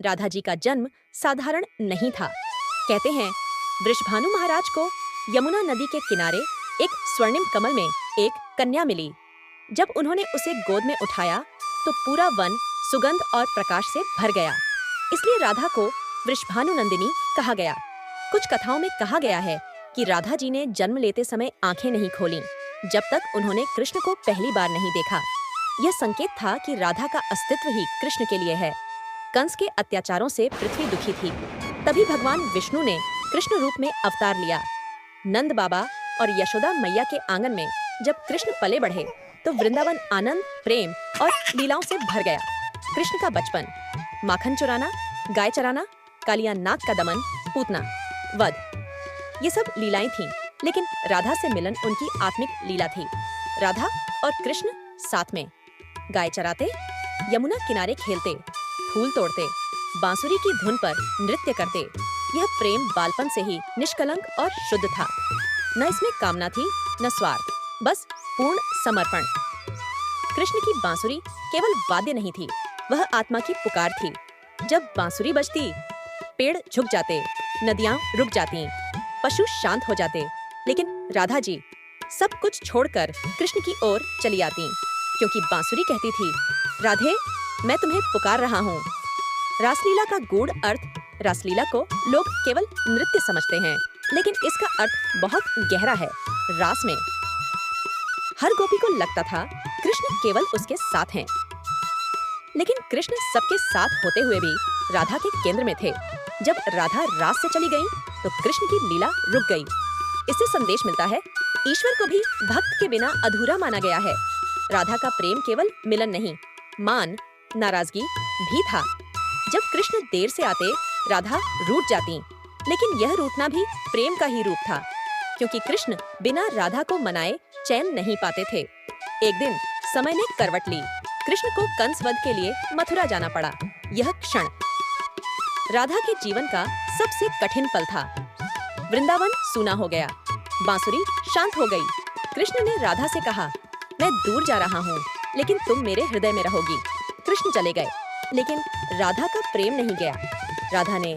राधा जी का जन्म साधारण नहीं था। कहते हैं वृषभानु महाराज को यमुना नदी के किनारे एक स्वर्णिम कमल में एक कन्या मिली। जब उन्होंने उसे गोद में उठाया तो पूरा वन सुगंध और प्रकाश से भर गया। इसलिए राधा को वृषभानु नंदिनी कहा गया। कुछ कथाओं में कहा गया है कि राधा जी ने जन्म लेते समय आंखें नहीं खोलीं जब तक उन्होंने कृष्ण को पहली बार नहीं देखा। यह संकेत था कि राधा का अस्तित्व ही कृष्ण के लिए है। कंस के अत्याचारों से पृथ्वी दुखी थी। तभी भगवान विष्णु ने कृष्ण रूप में अवतार लिया। नंद बाबा और यशोदा मैया के आंगन में जब कृष्ण पले बढ़े तो वृंदावन आनंद, प्रेम और लीलाओं से भर गया। कृष्ण का बचपन, माखन चुराना, गाय चराना, कालिया नाग का दमन, पूतना वध, ये सब लीलाएं थीं, लेकिन राधा से मिलन उनकी आत्मिक लीला थी। राधा और कृष्ण साथ में गाय चराते, यमुना किनारे खेलते, फूल तोड़ते, बांसुरी की धुन पर नृत्य करते। यह प्रेम बालपन से ही निष्कलंक और शुद्ध था। न इसमें कामना थी, न स्वार्थ, बस पूर्ण समर्पण। कृष्ण की बांसुरी केवल वाद्य नहीं थी, वह आत्मा की पुकार थी। जब बांसुरी बजती, पेड़ झुक जाते, नदियां रुक जाती, पशु शांत हो जाते, लेकिन राधा जी सब कुछ छोड़कर कृष्ण की ओर चली आती, क्योंकि बांसुरी कहती थी, राधे, मैं तुम्हें पुकार रहा हूँ। रासलीला का गूढ़ अर्थ, रासलीला को लोग केवल नृत्य समझते हैं, लेकिन इसका अर्थ बहुत गहरा है। रास में हर गोपी को लगता था कृष्ण केवल उसके साथ हैं, लेकिन कृष्ण सबके साथ होते हुए भी राधा के केंद्र में थे। जब राधा रास से चली गईं, तो कृष्ण की लीला रुक गई। इससे संदेश मिलता है, ईश्वर को भी भक्त के बिना अधूरा माना गया है। राधा का प्रेम केवल मिलन नहीं, मान, नाराजगी भी था। जब कृष्ण देर से आते, राधा रूठ जाती, लेकिन यह रूठना भी प्रेम का ही रूप था, क्योंकि कृष्ण बिना राधा को मनाए चैन नहीं पाते थे। एक दिन समय ने करवट ली। कृष्ण को कंस वध के लिए मथुरा जाना पड़ा। यह क्षण राधा के जीवन का सबसे कठिन पल था। वृंदावन सूना हो गया, बांसुरी शांत हो गई। कृष्ण ने राधा से कहा, मैं दूर जा रहा हूँ, लेकिन तुम मेरे हृदय में रहोगी। कृष्ण चले गए, लेकिन राधा का प्रेम नहीं गया। राधा ने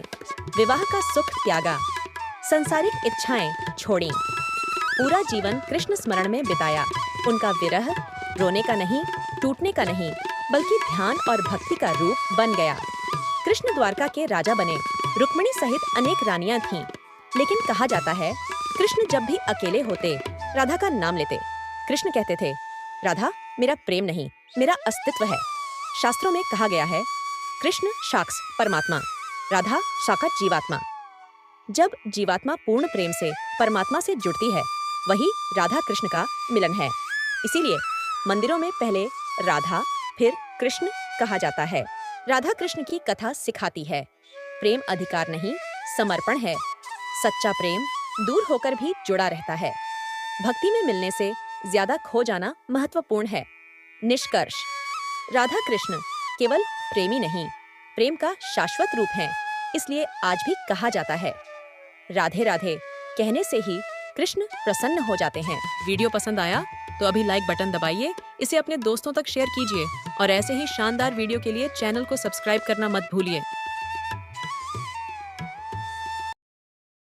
विवाह का सुख त्यागा, संसारिक इच्छाएं छोड़ी, पूरा जीवन कृष्ण स्मरण में बिताया। उनका विरह रोने का नहीं, टूटने का नहीं, बल्कि ध्यान और भक्ति का रूप बन गया। कृष्ण द्वारका के राजा बने। रुक्मिणी सहित अनेक रानियां थीं, लेकिन कहा जाता है कृष्ण जब भी अकेले होते, राधा का नाम लेते। कृष्ण कहते थे, राधा मेरा प्रेम नहीं, मेरा अस्तित्व है। शास्त्रों में कहा गया है, कृष्ण साक्ष परमात्मा, राधा साक्षात जीवात्मा। जब जीवात्मा पूर्ण प्रेम से परमात्मा से जुड़ती है, वही राधा कृष्ण का मिलन है। इसीलिए मंदिरों में पहले राधा फिर कृष्ण कहा जाता है। राधा कृष्ण की कथा सिखाती है, प्रेम अधिकार नहीं, समर्पण है। सच्चा प्रेम दूर होकर भी जुड़ा रहता है। भक्ति में मिलने से ज्यादा खो जाना महत्वपूर्ण है। निष्कर्ष, राधा कृष्ण केवल प्रेमी नहीं, प्रेम का शाश्वत रूप है। इसलिए आज भी कहा जाता है, राधे राधे कहने से ही कृष्ण प्रसन्न हो जाते हैं। वीडियो पसंद आया तो अभी लाइक बटन दबाइए, इसे अपने दोस्तों तक शेयर कीजिए और ऐसे ही शानदार वीडियो के लिए चैनल को सब्सक्राइब करना मत भूलिए।